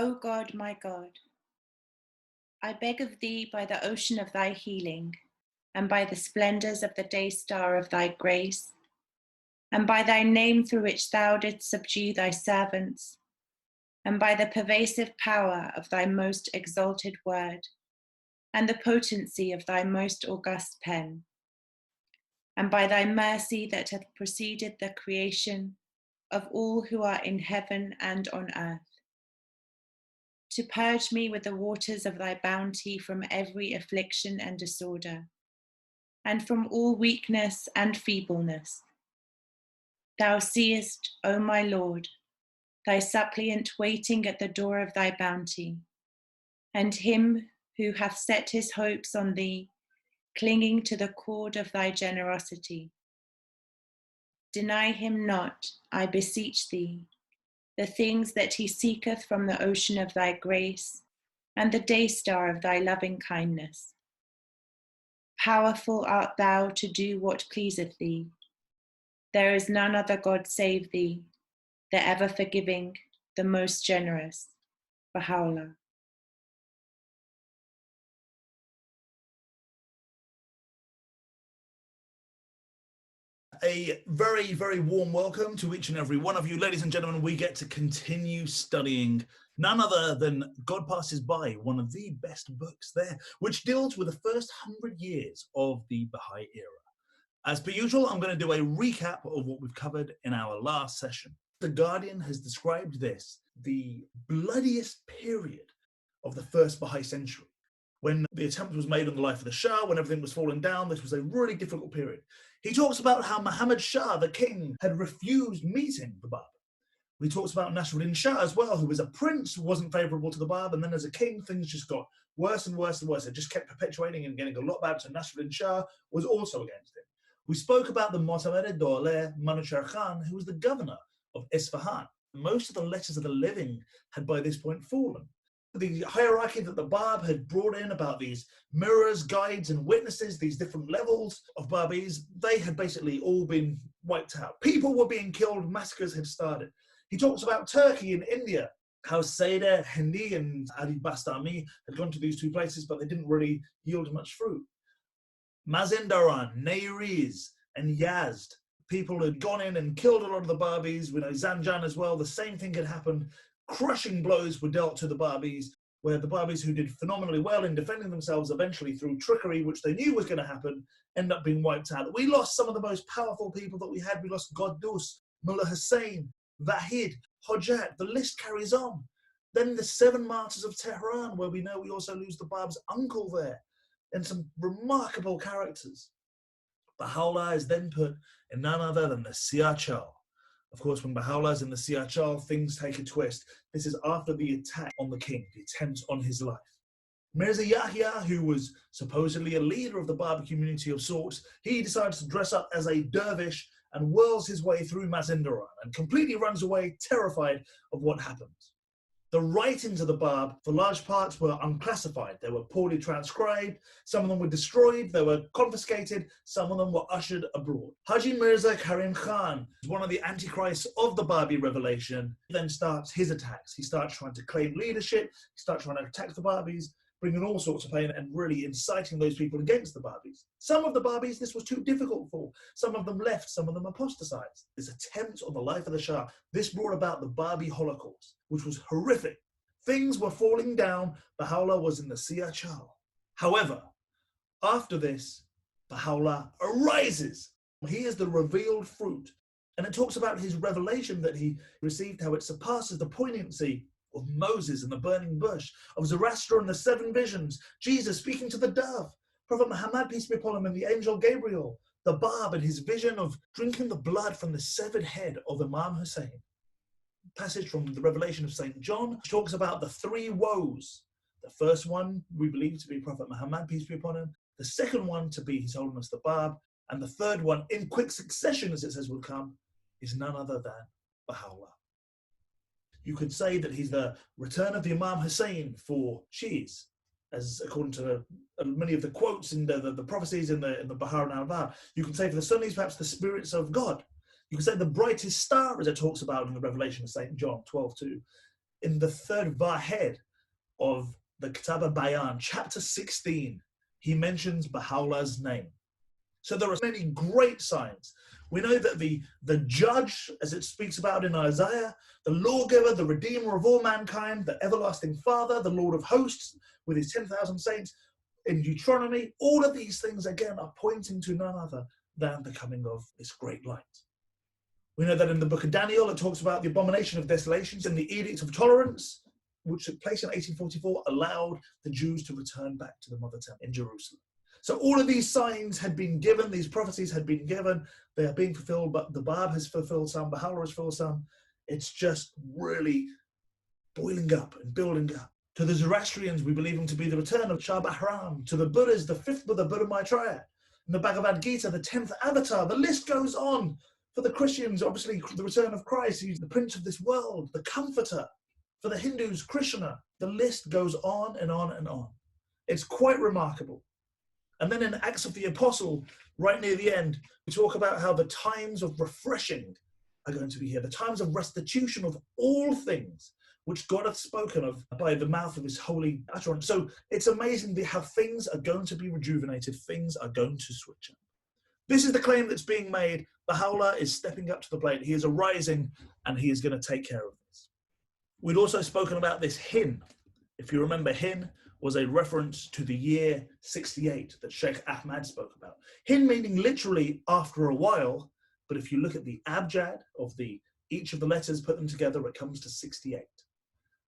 O God, my God, I beg of thee by the ocean of thy healing, and by the splendors of the day star of thy grace, and by thy name through which thou didst subdue thy servants, and by the pervasive power of thy most exalted word, and the potency of thy most august pen, and by thy mercy that hath preceded the creation of all who are in heaven and on earth, to purge me with the waters of thy bounty from every affliction and disorder, and from all weakness and feebleness. Thou seest, O my Lord, thy suppliant waiting at the door of thy bounty, and him who hath set his hopes on thee, clinging to the cord of thy generosity. Deny him not, I beseech thee, the things that he seeketh from the ocean of thy grace, and the day star of thy loving kindness. Powerful art thou to do what pleaseth thee. There is none other God save thee, the ever forgiving, the most generous. Baha'u'llah. A very, very warm welcome to each and every one of you. Ladies and gentlemen, we get to continue studying none other than God Passes By, one of the best books there, which deals with the first 100 years of the Baha'i era. As per usual, I'm going to do a recap of what we've covered in our last session. The Guardian has described this, the bloodiest period of the first Baha'i century. When the attempt was made on the life of the Shah, when everything was falling down, this was a really difficult period. He talks about how Muhammad Shah, the king, had refused meeting the Bab. He talks about Nasruddin Shah as well, who was a prince, who wasn't favourable to the Bab, and then as a king, things just got worse and worse and worse. It just kept perpetuating and getting a lot better. So Nasruddin Shah was also against him. We spoke about the Mu'tamar Dawla Manuchar Khan, who was the governor of Isfahan. Most of the letters of the living had by this point fallen. The hierarchy that the Bab had brought in about these mirrors, guides, and witnesses, these different levels of Babis, they had basically all been wiped out. People were being killed, massacres had started. He talks about Turkey and India, how Sayda, Hindi, and Ali Bastami had gone to these two places, but they didn't really yield much fruit. Mazindaran, Nayriz, and Yazd, people had gone in and killed a lot of the Babis. We know Zanjan as well, the same thing had happened. Crushing blows were dealt to the Babis, where the Babis, who did phenomenally well in defending themselves, eventually through trickery, which they knew was going to happen, end up being wiped out. We lost some of the most powerful people that we had. We lost Qaddus, Mullah Hussein, Vahid, Hojat. The list carries on. Then the 7 martyrs of Tehran, where we know we also lose the Bab's uncle there, and some remarkable characters. Baha'u'llah is then put in none other than the Siachal. Of course, when Baha'u'llah is in the Siachal, things take a twist. This is after the attack on the king, the attempt on his life. Mirza Yahya, who was supposedly a leader of the Babi community of sorts, he decides to dress up as a dervish and whirls his way through Mazindaran and completely runs away, terrified of what happens. The writings of the Bab, for large parts, were unclassified. They were poorly transcribed. Some of them were destroyed. They were confiscated. Some of them were ushered abroad. Haji Mirza Karim Khan, one of the antichrists of the Babi revelation, then starts his attacks. He starts trying to claim leadership. He starts trying to attack the Babis, bringing all sorts of pain and really inciting those people against the Babis. Some of the Babis, this was too difficult for. Some of them left, some of them apostatized. This attempt on the life of the Shah, this brought about the Babi Holocaust, which was horrific. Things were falling down. Baha'u'llah was in the Siachal. However, after this, Baha'u'llah arises. He is the revealed fruit. And it talks about his revelation that he received, how it surpasses the poignancy of Moses and the burning bush, of Zoroaster and the 7 visions, Jesus speaking to the dove, Prophet Muhammad, peace be upon him, and the angel Gabriel, the Bab and his vision of drinking the blood from the severed head of Imam Hussein. Passage from the Revelation of St. John talks about the 3 woes. The first one we believe to be Prophet Muhammad, peace be upon him, the second one to be His Holiness the Bab, and the third one, in quick succession as it says will come, is none other than Baha'u'llah. You could say that he's the return of the Imam Hussein for Shi'is, as according to many of the quotes in the prophecies in the Bahar al-Anwar. You can say for the Sunnis, perhaps the spirits of God. You can say the brightest star, as it talks about in the Revelation of St. John 12:2. in the third vahed of the Kitab Bayan, chapter 16, he mentions Baha'u'llah's name. So there are many great signs. We know that the judge, as it speaks about in Isaiah, the lawgiver, the redeemer of all mankind, the everlasting Father, the Lord of hosts with his 10,000 saints, in Deuteronomy, all of these things again are pointing to none other than the coming of this great light. We know that in the book of Daniel, it talks about the abomination of desolations and the edict of tolerance, which took place in 1844, allowed the Jews to return back to the Mother Temple in Jerusalem. So all of these signs had been given, these prophecies had been given, they are being fulfilled, but the Bab has fulfilled some, Baha'u'llah has fulfilled some. It's just really boiling up and building up. To the Zoroastrians, we believe him to be the return of Shah Bahram. To the Buddhas, the fifth Buddha, Buddha Maitreya. In the Bhagavad Gita, the 10th avatar. The list goes on. For the Christians, obviously, the return of Christ. He's the prince of this world, the comforter. For the Hindus, Krishna. The list goes on and on and on. It's quite remarkable. And then in Acts of the Apostle, right near the end, we talk about how the times of refreshing are going to be here. The times of restitution of all things which God hath spoken of by the mouth of his holy utterance. So it's amazing how things are going to be rejuvenated, things are going to switch up. This is the claim that's being made. Baha'u'llah is stepping up to the plate. He is arising and he is going to take care of this. We'd also spoken about this hin. If you remember, hin was a reference to the year 68 that Sheikh Ahmad spoke about. Hin meaning literally after a while, but if you look at the abjad of each of the letters, put them together, it comes to 68.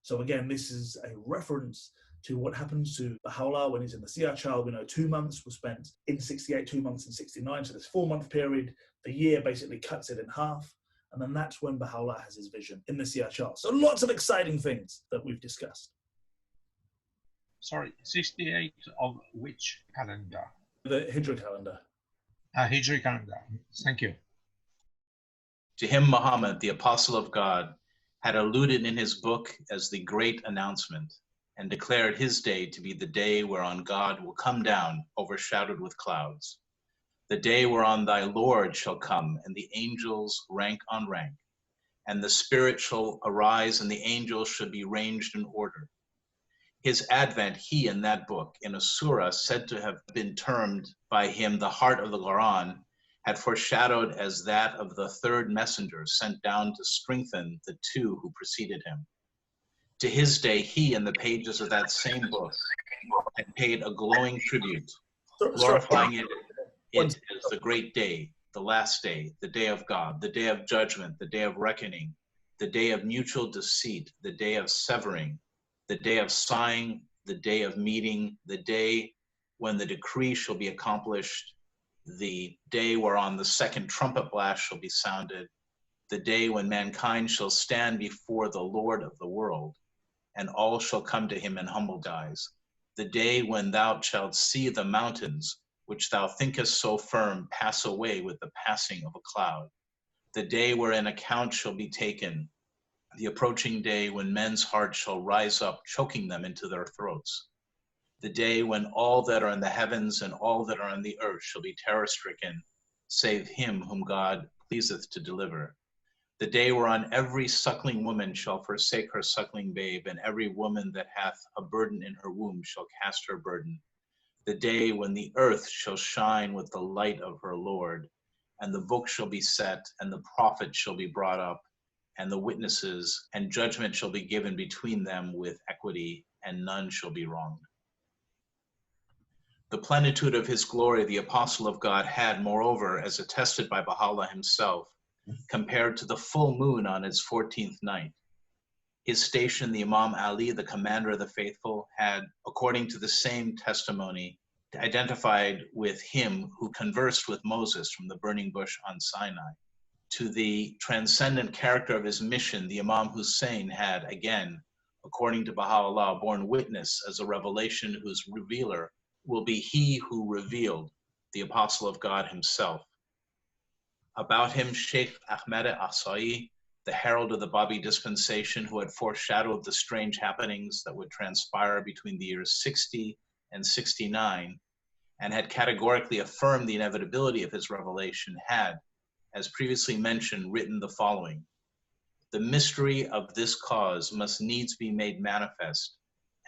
So again, this is a reference to what happens to Baha'u'llah when he's in the Siyah. We know 2 months were spent in 68, 2 months in 69. So this 4-month period, the year basically cuts it in half. And then that's when Baha'u'llah has his vision in the Siyah. So lots of exciting things that we've discussed. Sorry, 68 of which calendar? The Hijra calendar. Hijri calendar. Thank you. To him, Muhammad, the apostle of God, had alluded in his book as the great announcement, and declared his day to be the day whereon God will come down, overshadowed with clouds. The day whereon thy Lord shall come, and the angels rank on rank, and the Spirit shall arise, and the angels should be ranged in order. His advent, he in that book, in a surah said to have been termed by him the heart of the Quran, had foreshadowed as that of the third messenger sent down to strengthen the two who preceded him. To his day, he in the pages of that same book had paid a glowing tribute, glorifying it as the great day, the last day, the day of God, the day of judgment, the day of reckoning, the day of mutual deceit, the day of severing, the day of sighing, the day of meeting, the day when the decree shall be accomplished, the day whereon the second trumpet blast shall be sounded, the day when mankind shall stand before the Lord of the world, and all shall come to him in humble guise, the day when thou shalt see the mountains, which thou thinkest so firm, pass away with the passing of a cloud, the day wherein account shall be taken, the approaching day when men's hearts shall rise up, choking them into their throats, the day when all that are in the heavens and all that are on the earth shall be terror-stricken, save him whom God pleaseth to deliver, the day whereon every suckling woman shall forsake her suckling babe, and every woman that hath a burden in her womb shall cast her burden, the day when the earth shall shine with the light of her Lord, and the book shall be set, and the prophet shall be brought up, and the witnesses, and judgment shall be given between them with equity, and none shall be wronged. The plenitude of his glory the apostle of God had, moreover, as attested by Baha'u'llah himself, compared to the full moon on its 14th night. His station, the Imam Ali, the commander of the faithful, had, according to the same testimony, identified with him who conversed with Moses from the burning bush on Sinai. To the transcendent character of his mission, the Imam Hussein had, again, according to Baha'u'llah, borne witness as a revelation whose revealer will be he who revealed, the apostle of God himself. About him, Sheikh Ahmed Ahsai, the herald of the Babi dispensation, who had foreshadowed the strange happenings that would transpire between the years 60 and 69, and had categorically affirmed the inevitability of his revelation, had, as previously mentioned, written the following. the mystery of this cause must needs be made manifest,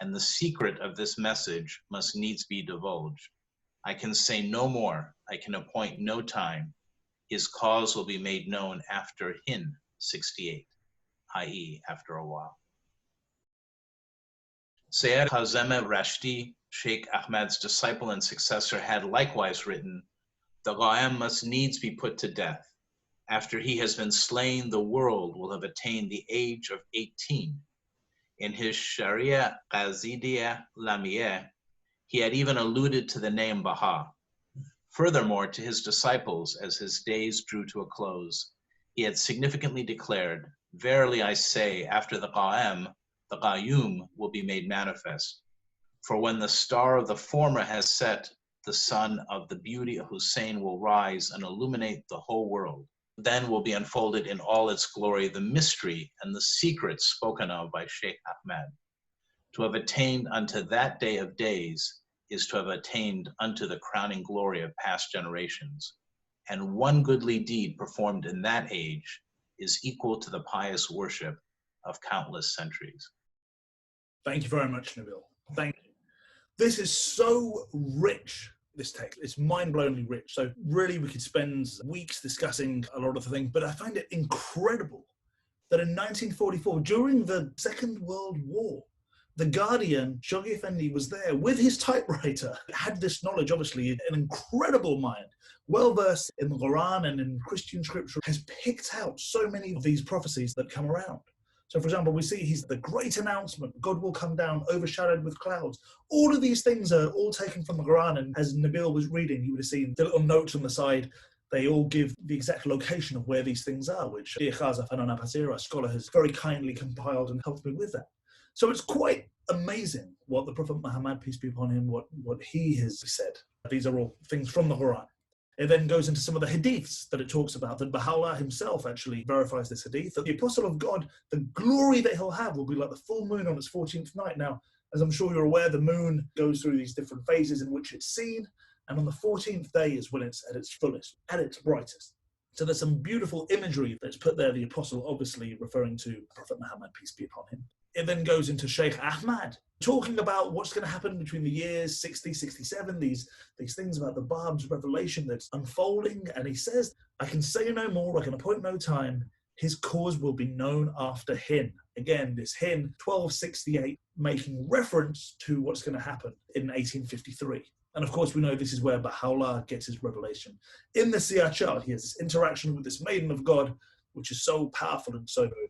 and the secret of this message must needs be divulged. I can say no more, I can appoint no time. His cause will be made known after Hin 68, i.e. after a while. Sayyid Kazem Rashti, Sheikh Ahmad's disciple and successor, had likewise written, the Qa'im must needs be put to death. After he has been slain, the world will have attained the age of 18. In his Sharia Qazidiyya Lamiyah, he had even alluded to the name Baha. Furthermore, to his disciples, as his days drew to a close, he had significantly declared, verily I say, after the Qa'im, the Qayyum will be made manifest. For when the star of the former has set, the sun of the beauty of Hussein will rise and illuminate the whole world. Then will be unfolded in all its glory the mystery and the secrets spoken of by Sheikh Ahmad. To have attained unto that day of days is to have attained unto the crowning glory of past generations. And one goodly deed performed in that age is equal to the pious worship of countless centuries. Thank you very much, Nabil. Thank you. This is so rich, this text. It's mind-blowingly rich. So really we could spend weeks discussing a lot of the things, but I find it incredible that in 1944, during the Second World War, the Guardian, Shoghi Effendi, was there with his typewriter, had this knowledge, obviously, an incredible mind, well-versed in the Quran and in Christian scripture, has picked out so many of these prophecies that come around. So, for example, we see he's the great announcement, God will come down, overshadowed with clouds. All of these things are all taken from the Quran, and as Nabil was reading, you would have seen the little notes on the side. They all give the exact location of where these things are, which Khazaf Hanana Pasira, a scholar, has very kindly compiled and helped me with that. So it's quite amazing what the Prophet Muhammad, peace be upon him, what he has said. These are all things from the Quran. It then goes into some of the hadiths that it talks about, that Baha'u'llah himself actually verifies this hadith, that the Apostle of God, the glory that he'll have will be like the full moon on its 14th night. Now, as I'm sure you're aware, the moon goes through these different phases in which it's seen, and on the 14th day is when it's at its fullest, at its brightest. So there's some beautiful imagery that's put there, the Apostle obviously referring to Prophet Muhammad, peace be upon him. It then goes into Sheikh Ahmad, talking about what's going to happen between the years 60, 67, these things about the Bab's revelation that's unfolding. And he says, I can say no more, I can appoint no time. His cause will be known after Hin. Again, this Hin, 1268, making reference to what's going to happen in 1853. And of course, we know this is where Baha'u'llah gets his revelation. In the Siyah, he has this interaction with this maiden of God, which is so powerful and so moving.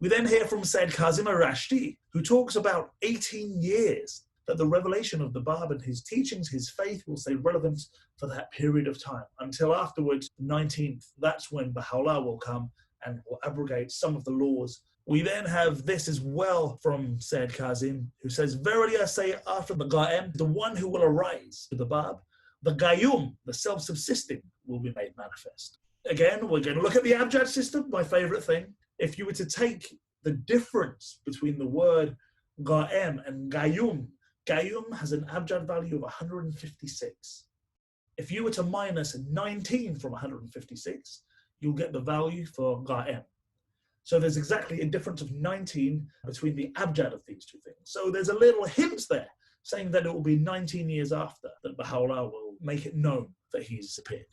We then hear from Sayyid Kazem Rashti, who talks about 18 years that the revelation of the Bab and his teachings, his faith, will stay relevant for that period of time. Until afterwards, the 19th, that's when Baha'u'llah will come and will abrogate some of the laws. We then have this as well from Sayyid Kazim, who says, verily I say, after the Qa'im, the one who will arise to the Bab, the Qayyum, the self-subsisting, will be made manifest. Again, we're going to look at the Abjad system, my favorite thing. If you were to take the difference between the word Qa'im and Qayyum, Qayyum has an Abjad value of 156. If you were to minus 19 from 156, you'll get the value for Qa'im. So there's exactly a difference of 19 between the Abjad of these two things. So there's a little hint there saying that it will be 19 years after that Baha'u'llah will make it known that he's appeared.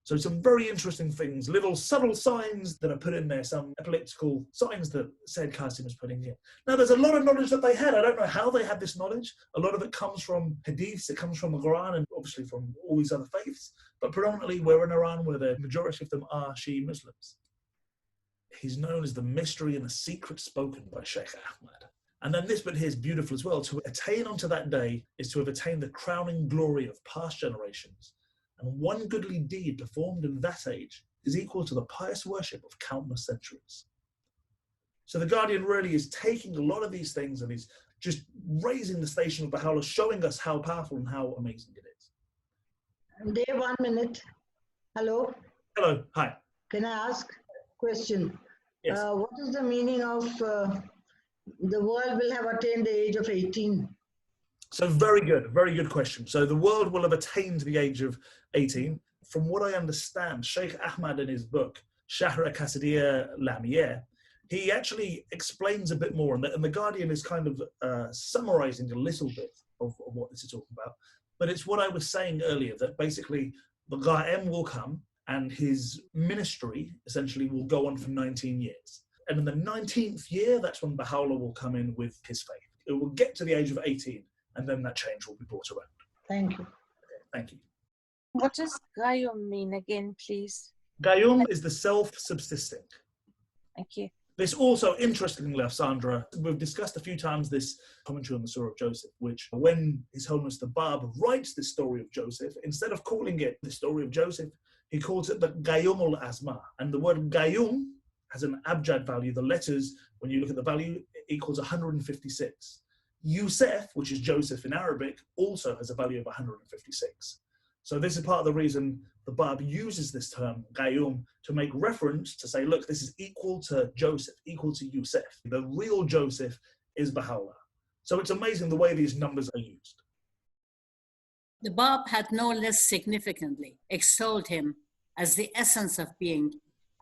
So some very interesting things, little subtle signs that are put in there, some elliptical signs that Sayyid Qasim is putting in. Now there's a lot of knowledge that they had. I don't know how they had this knowledge. A lot of it comes from hadiths, it comes from the Quran and obviously from all these other faiths. But predominantly we're in Iran where the majority of them are Shia Muslims. He's known as the mystery and the secret spoken by Sheikh Ahmad. And then this bit here is beautiful as well. To attain unto that day is to have attained the crowning glory of past generations. And one goodly deed performed in that age is equal to the pious worship of countless centuries. So the Guardian really is taking a lot of these things and he's just raising the station of Baha'u'llah, showing us how powerful and how amazing it is. Dave, 1 minute. Hello? Hello, hi. Can I ask a question? Yes. What is the meaning of the world will have attained the age of 18? So very good question. So the world will have attained the age of 18. From what I understand, Sheikh Ahmad in his book, Shahra Qasidiyya Lamiyah, he actually explains a bit more, and the Guardian is kind of summarizing a little bit of what this is talking about. But it's what I was saying earlier, that basically the Ga'em will come and his ministry essentially will go on for 19 years. And in the 19th year, that's when Baha'u'llah will come in with his faith. It will get to the age of 18, and then that change will be brought around. Thank you. Okay, thank you. What does Gayum mean again, please? Gayum is the self-subsisting. Thank you. This also, interestingly, Sandra, we've discussed a few times this commentary on the Surah of Joseph, which when His Holiness the Bab writes the story of Joseph, instead of calling it the story of Joseph, he calls it the Gayum al-Azma. And the word Gayum has an abjad value. The letters, when you look at the value, it equals 156. Yusef, which is Joseph in Arabic, also has a value of 156. So this is part of the reason the Bab uses this term, Gayum, to make reference to say, look, this is equal to Joseph, equal to Yusef. The real Joseph is Baha'u'llah. So it's amazing the way these numbers are used. The Bab had no less significantly extolled him as the essence of being,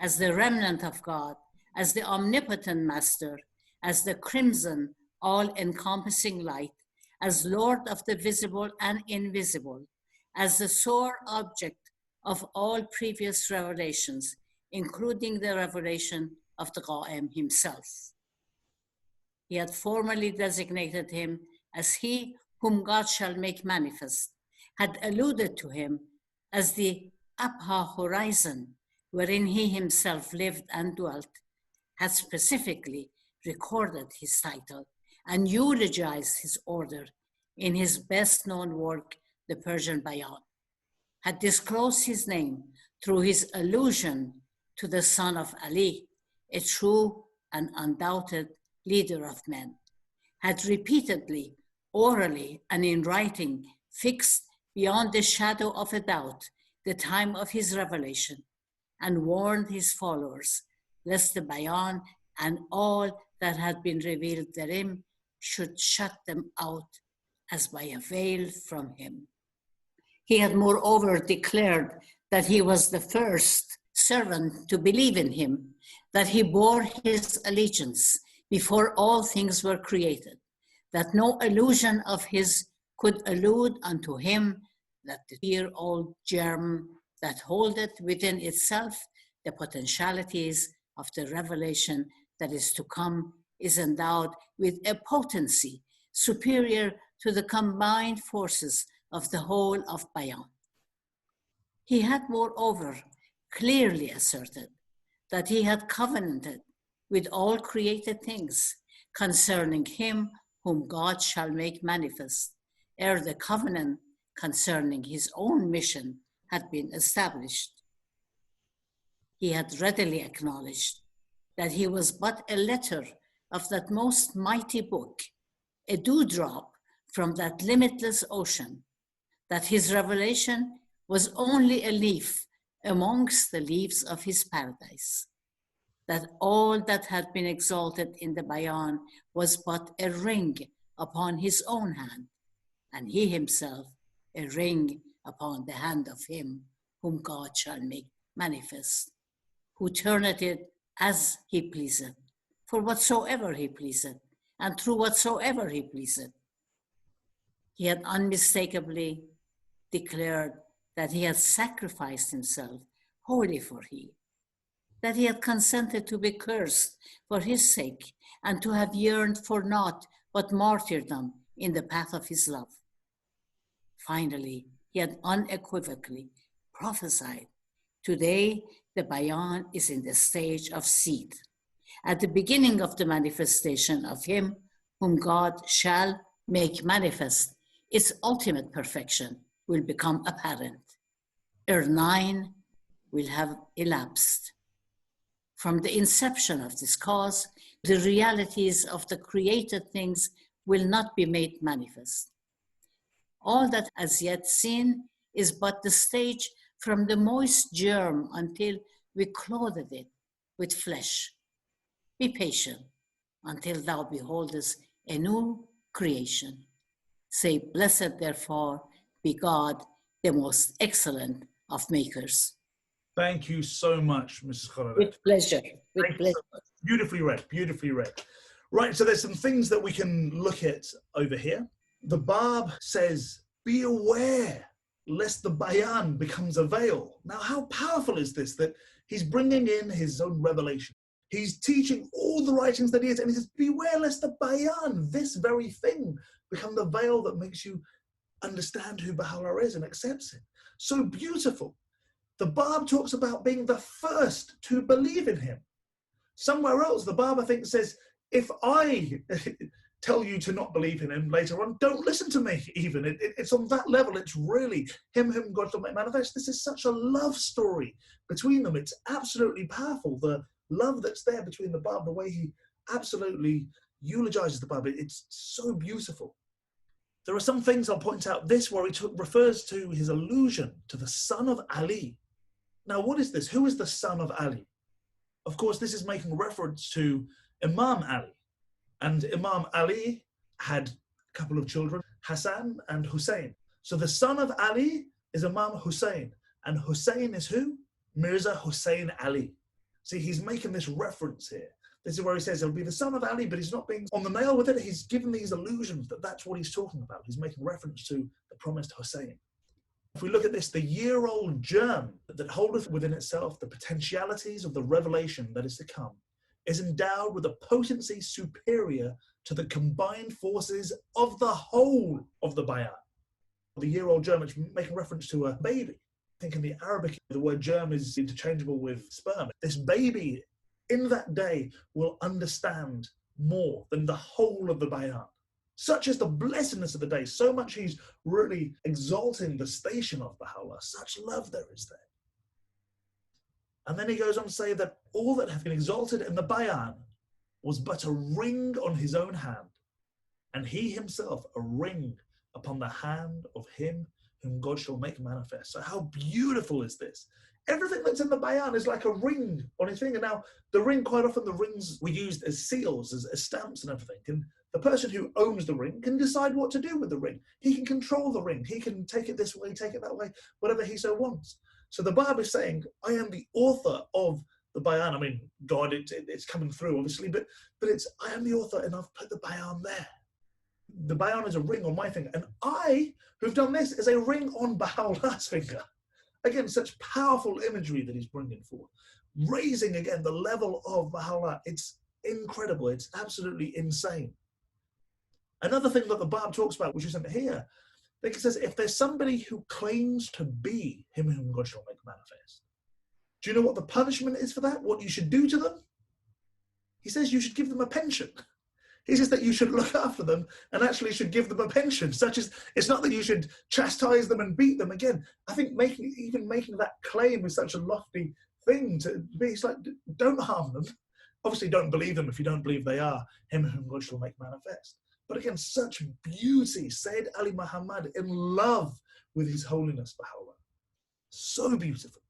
as the remnant of God, as the omnipotent master, as the crimson, all-encompassing light, as Lord of the visible and invisible, as the sole object of all previous revelations, including the revelation of the Qa'im himself. He had formally designated him as he whom God shall make manifest, had alluded to him as the Abha horizon, wherein he himself lived and dwelt, had specifically recorded his title and eulogized his order in his best-known work, the Persian Bayan, had disclosed his name through his allusion to the son of Ali, a true and undoubted leader of men, had repeatedly, orally and in writing, fixed beyond the shadow of a doubt the time of his revelation, and warned his followers lest the Bayan and all that had been revealed therein should shut them out as by a veil from him. He had moreover declared that he was the first servant to believe in him, that he bore his allegiance before all things were created, that no allusion of his could allude unto him, that the dear-old germ that holdeth within itself the potentialities of the revelation that is to come is endowed with a potency superior to the combined forces of the whole of Bayan. He had moreover clearly asserted that he had covenanted with all created things concerning him whom God shall make manifest, ere the covenant concerning his own mission had been established. He had readily acknowledged that he was but a letter of that most mighty book, a dewdrop from that limitless ocean, that his revelation was only a leaf amongst the leaves of his paradise, that all that had been exalted in the Bayan was but a ring upon his own hand, and he himself a ring upon the hand of him whom God shall make manifest, who turneth it as he pleaseth, for whatsoever he pleaseth, and through whatsoever he pleaseth. He had unmistakably declared that he had sacrificed himself wholly for he, that he had consented to be cursed for his sake, and to have yearned for naught but martyrdom in the path of his love. Finally, he had unequivocally prophesied, today the Bayan is in the stage of seed, at the beginning of the manifestation of him whom God shall make manifest. Its ultimate perfection will become apparent. Ere 9 will have elapsed. From the inception of this cause, the realities of the created things will not be made manifest. All that as yet seen is but the stage from the moist germ until we clothed it with flesh. Be patient until thou beholdest a new creation. Say, blessed therefore be God, the most excellent of makers. Thank you so much, Mrs. Khaled. With pleasure, with Thank you pleasure. so much. Beautifully read, beautifully read. Right, so there's some things that we can look at over here. The Bab says, be aware lest the bayan becomes a veil. Now, how powerful is this, that he's bringing in his own revelation? He's teaching all the writings that he is, and he says, beware lest the bayan, this very thing, become the veil that makes you understand who Baha'u'llah is and accepts him. So beautiful. The Bab talks about being the first to believe in him. Somewhere else, the Bab, I think, says, if I tell you to not believe in him later on, don't listen to me even. It's on that level. It's really him whom God shall make manifest. This is such a love story between them. It's absolutely powerful. The love that's there between the Bab, the way he absolutely eulogizes the Bab, it's so beautiful. There are some things I'll point out. This where he refers to his allusion to the son of Ali. Now, what is this? Who is the son of Ali? Of course, this is making reference to Imam Ali. And Imam Ali had a couple of children, Hassan and Hussein. So the son of Ali is Imam Hussein. And Hussein is who? Mirza Hussein Ali. See, he's making this reference here. This is where he says he'll be the son of Ali, but he's not being on the nail with it. He's given these allusions that that's what he's talking about. He's making reference to the promised Hussein. If we look at this, the year-old germ that holdeth within itself the potentialities of the revelation that is to come is endowed with a potency superior to the combined forces of the whole of the bayan. The year-old germ, it's making reference to a baby. I think in the Arabic, the word germ is interchangeable with sperm. This baby in that day will understand more than the whole of the bayan. Such is the blessedness of the day, so much he's really exalting the station of Baha'u'llah. Such love there is there. And then he goes on to say that all that have been exalted in the bayan was but a ring on his own hand, and he himself a ring upon the hand of him whom God shall make manifest. So how beautiful is this? Everything that's in the bayan is like a ring on his finger. Now, the ring, quite often the rings were used as seals, as stamps and everything. And the person who owns the ring can decide what to do with the ring. He can control the ring. He can take it this way, take it that way, whatever he so wants. So the Babi is saying, I am the author of the bayan. I mean, God, it's coming through, obviously, but I am the author, and I've put the bayan there. The bayan is a ring on my finger, and I, who've done this, is a ring on Baha'u'llah's finger. Again, such powerful imagery that he's bringing forward. Raising, again, the level of Baha'u'llah. It's incredible. It's absolutely insane. Another thing that the Bab talks about, which isn't here, I think it says, if there's somebody who claims to be him whom God shall make manifest, do you know what the punishment is for that? What you should do to them? He says you should give them a pension. He says that you should look after them and actually should give them a pension, such as, it's not that you should chastise them and beat them. Again, I think even making that claim is such a lofty thing to be. It's like, don't harm them. Obviously, don't believe them if you don't believe they are him whom God shall make manifest. But again, such beauty. Sayyid Ali Muhammad in love with his holiness, Baha'u'llah. So beautiful.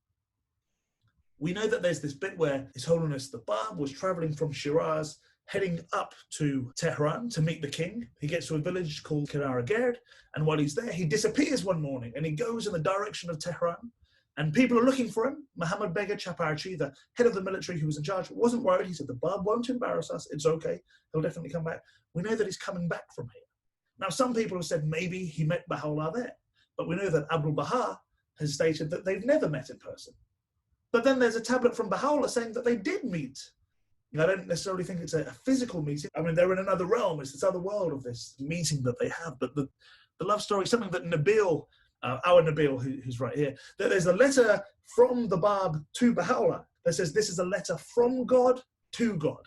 We know that there's this bit where His Holiness the Bab was traveling from Shiraz, heading up to Tehran to meet the king. He gets to a village called Kiraragerd, and while he's there, he disappears one morning, and he goes in the direction of Tehran, and people are looking for him. Muhammad Bega Chaparchi, the head of the military who was in charge, wasn't worried. He said, the Bab won't embarrass us. It's okay. He'll definitely come back. We know that he's coming back from here. Now, some people have said maybe he met Baha'u'llah there, but we know that Abdul Baha has stated that they've never met in person. But then there's a tablet from Baha'u'llah saying that they did meet. I don't necessarily think it's a physical meeting. I mean, they're in another realm. It's this other world of this meeting that they have. But the love story, something that Nabil, our Nabil, who's right here, that there's a letter from the Bab to Baha'u'llah that says this is a letter from God to God,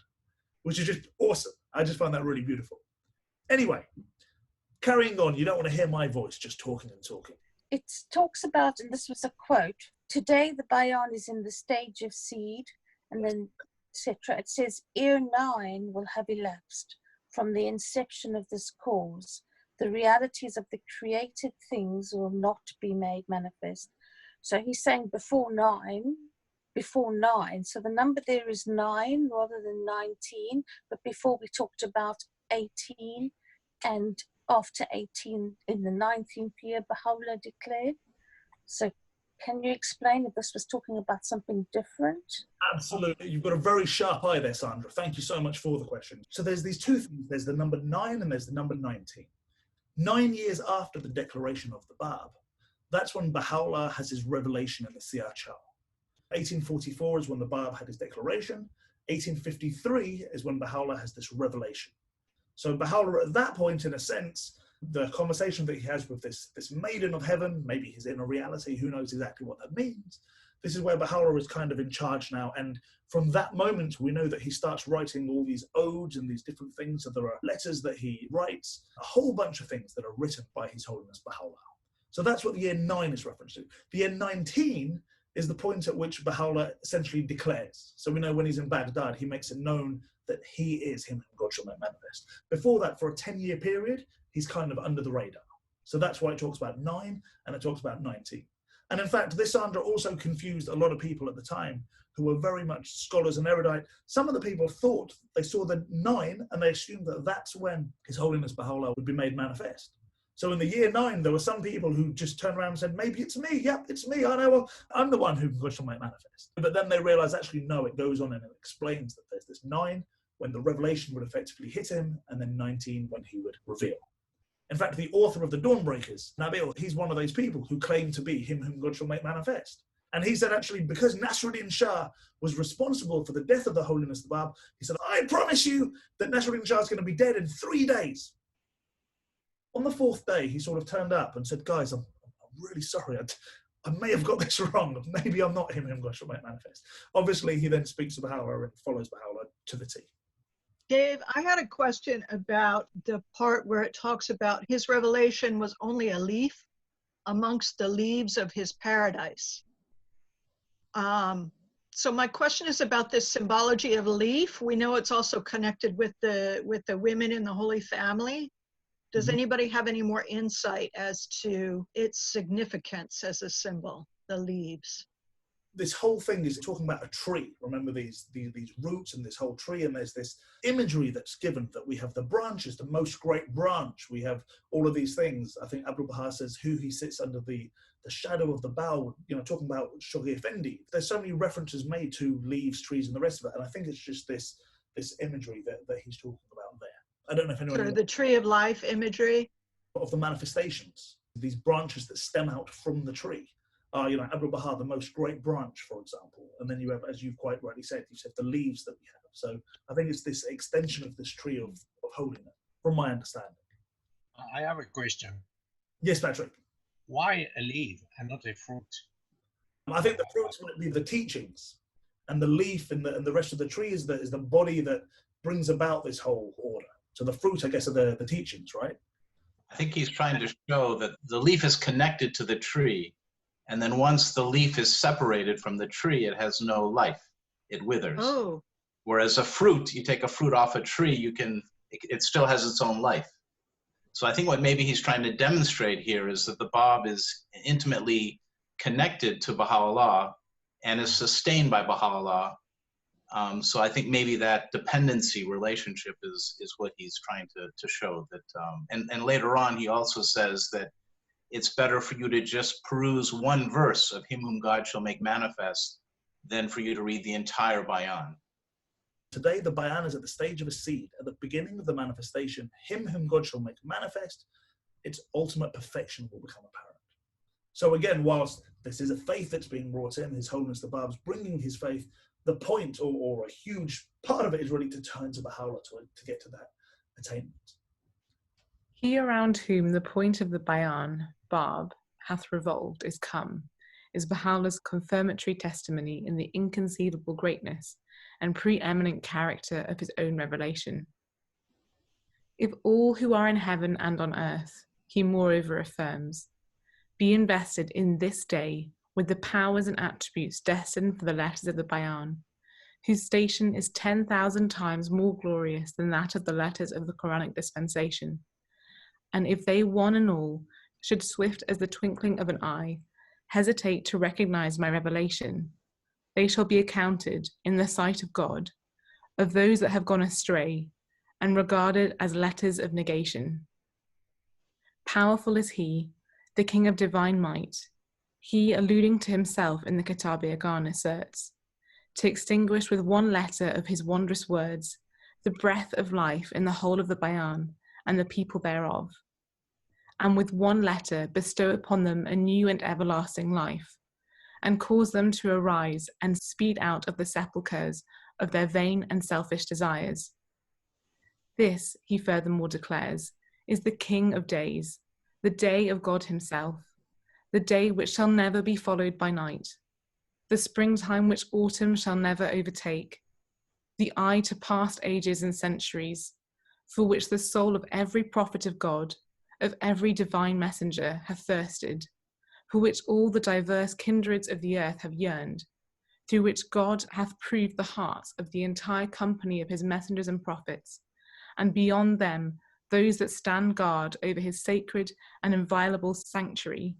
which is just awesome. I just find that really beautiful. Anyway, carrying on. You don't want to hear my voice just talking and talking. It talks about, and this was a quote, today the bayan is in the stage of seed, and then etc. It says, ere 9 will have elapsed from the inception of this cause. The realities of the created things will not be made manifest. So he's saying before 9. So the number there is 9 rather than 19. But before we talked about 18, and after 18 in the 19th year, Baha'u'llah declared. So Can you explain if this was talking about something different? Absolutely. You've got a very sharp eye there, Sandra. Thank you so much for the question. So there's these two things. There's the number 9 and there's the number 19. 9 years after the declaration of the Bab, that's when Baha'u'llah has his revelation in the Siyar Chal. 1844 is when the Bab had his declaration. 1853 is when Baha'u'llah has this revelation. So Baha'u'llah at that point, in a sense, the conversation that he has with this maiden of heaven, maybe his inner reality, who knows exactly what that means. This is where Baha'u'llah is kind of in charge now. And from that moment, we know that he starts writing all these odes and these different things. So there are letters that he writes, a whole bunch of things that are written by His Holiness Baha'u'llah. So that's what the year 9 is referenced to. The year 19 is the point at which Baha'u'llah essentially declares. So we know when he's in Baghdad, he makes it known that he is him whom God shall make manifest. Before that, for a 10-year period, he's kind of under the radar. So that's why it talks about 9 and it talks about 19. And in fact, this Sandra also confused a lot of people at the time who were very much scholars and erudite. Some of the people thought they saw the 9 and they assumed that that's when His Holiness Baha'u'llah would be made manifest. So in the year 9, there were some people who just turned around and said, maybe it's me. Yep, it's me. I know. Well, I'm the one whom God shall make manifest. But then they realized, actually, no, it goes on and it explains that there's this 9 when the revelation would effectively hit him, and then 19 when he would reveal. In fact, the author of the Dawnbreakers, Nabil, he's one of those people who claim to be him whom God shall make manifest. And he said, actually, because Nasruddin Shah was responsible for the death of the Holiness of the Bab, he said, I promise you that Nasruddin Shah is going to be dead in 3 days. On the 4th day, he sort of turned up and said, guys, I'm really sorry. I may have got this wrong. Maybe I'm not him whom God shall make manifest. Obviously, he then speaks to Baha'u'llah and follows Baha'u'llah to the T. Dave, I had a question about the part where it talks about his revelation was only a leaf amongst the leaves of his paradise. So my question is about this symbology of a leaf. We know it's also connected with the women in the Holy Family. Does anybody have any more insight as to its significance as a symbol, the leaves? This whole thing is talking about a tree. Remember these roots and this whole tree, and there's this imagery that's given that we have the branches, the most great branch. We have all of these things. I think Abdul Baha says who he sits under the shadow of the bough, talking about Shoghi Effendi. There's so many references made to leaves, trees, and the rest of it. And I think it's just this imagery that he's talking about there. I don't know if anyone... Sort of the tree of life imagery? Of the manifestations, these branches that stem out from the tree. Abdul Baha, the most great branch, for example. And then you have, as you've quite rightly said, you said the leaves that we have. So I think it's this extension of this tree of holiness, from my understanding. I have a question. Yes, Patrick. Why a leaf and not a fruit? I think the fruits might be the teachings, and the leaf and the rest of the tree is the body that brings about this whole order. So the fruit, I guess, are the teachings, right? I think he's trying to show that the leaf is connected to the tree, and then once the leaf is separated from the tree, it has no life. It withers. Oh. Whereas a fruit, you take a fruit off a tree, it still has its own life. So I think what maybe he's trying to demonstrate here is that the Bab is intimately connected to Baha'u'llah and is sustained by Baha'u'llah. So I think maybe that dependency relationship is what he's trying to show. That and later on, he also says that it's better for you to just peruse one verse of him whom God shall make manifest than for you to read the entire bayan. Today, the bayan is at the stage of a seed. At the beginning of the manifestation, him whom God shall make manifest, its ultimate perfection will become apparent. So again, whilst this is a faith that's being brought in, His Holiness the Bab's bringing his faith, the point or a huge part of it is really to turn to Baha'u'llah to get to that attainment. He around whom the point of the bayan, Bab, hath revolved is come, is Baha'u'llah's confirmatory testimony in the inconceivable greatness and preeminent character of his own revelation. If all who are in heaven and on earth, he moreover affirms, be invested in this day with the powers and attributes destined for the letters of the bayan, whose station is 10,000 times more glorious than that of the letters of the Quranic dispensation. And if they one and all should, swift as the twinkling of an eye, hesitate to recognize my revelation, they shall be accounted, in the sight of God, of those that have gone astray, and regarded as letters of negation. Powerful is he, the King of divine might, He, alluding to himself in the Kitab Yagan, asserts, to extinguish with one letter of his wondrous words the breath of life in the whole of the Bayan and the people thereof, and with one letter bestow upon them a new and everlasting life, and cause them to arise and speed out of the sepulchres of their vain and selfish desires. This, he furthermore declares, is the King of days, the day of God himself, the day which shall never be followed by night, the springtime which autumn shall never overtake, the eye to past ages and centuries, for which the soul of every prophet of God, of every divine messenger, hath thirsted, for which all the diverse kindreds of the earth have yearned, through which God hath proved the hearts of the entire company of his messengers and prophets, and beyond them those that stand guard over his sacred and inviolable sanctuary,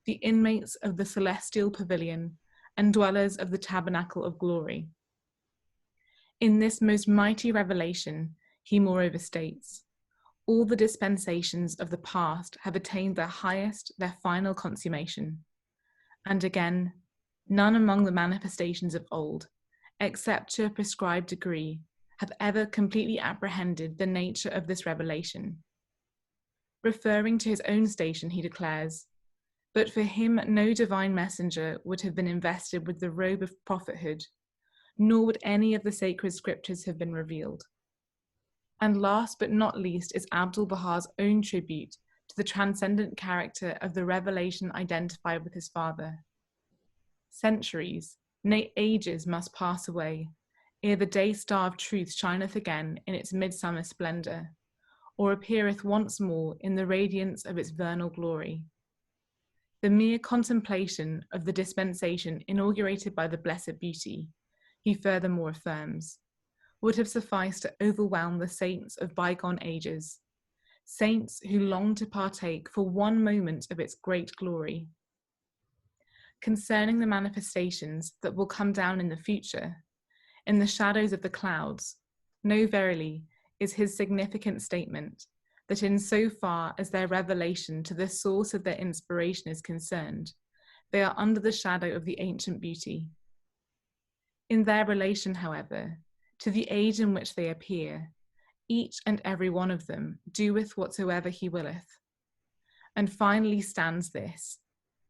the inmates of the celestial pavilion and dwellers of the tabernacle of glory. In this most mighty revelation, he moreover states, all the dispensations of the past have attained their highest, their final consummation. And again, none among the manifestations of old, except to a prescribed degree, have ever completely apprehended the nature of this revelation. Referring to his own station, he declares, but for him no divine messenger would have been invested with the robe of prophethood, nor would any of the sacred scriptures have been revealed. And last but not least is Abdul-Baha's own tribute to the transcendent character of the revelation identified with his father. Centuries, nay ages must pass away, ere the day star of truth shineth again in its midsummer splendour, or appeareth once more in the radiance of its vernal glory. The mere contemplation of the dispensation inaugurated by the Blessed Beauty, he furthermore affirms, would have sufficed to overwhelm the saints of bygone ages, saints who long to partake for one moment of its great glory. Concerning the manifestations that will come down in the future, in the shadows of the clouds, know verily is his significant statement that in so far as their revelation to the source of their inspiration is concerned, they are under the shadow of the ancient beauty. In their relation, however, to the age in which they appear, each and every one of them doeth whatsoever he willeth. And finally stands this,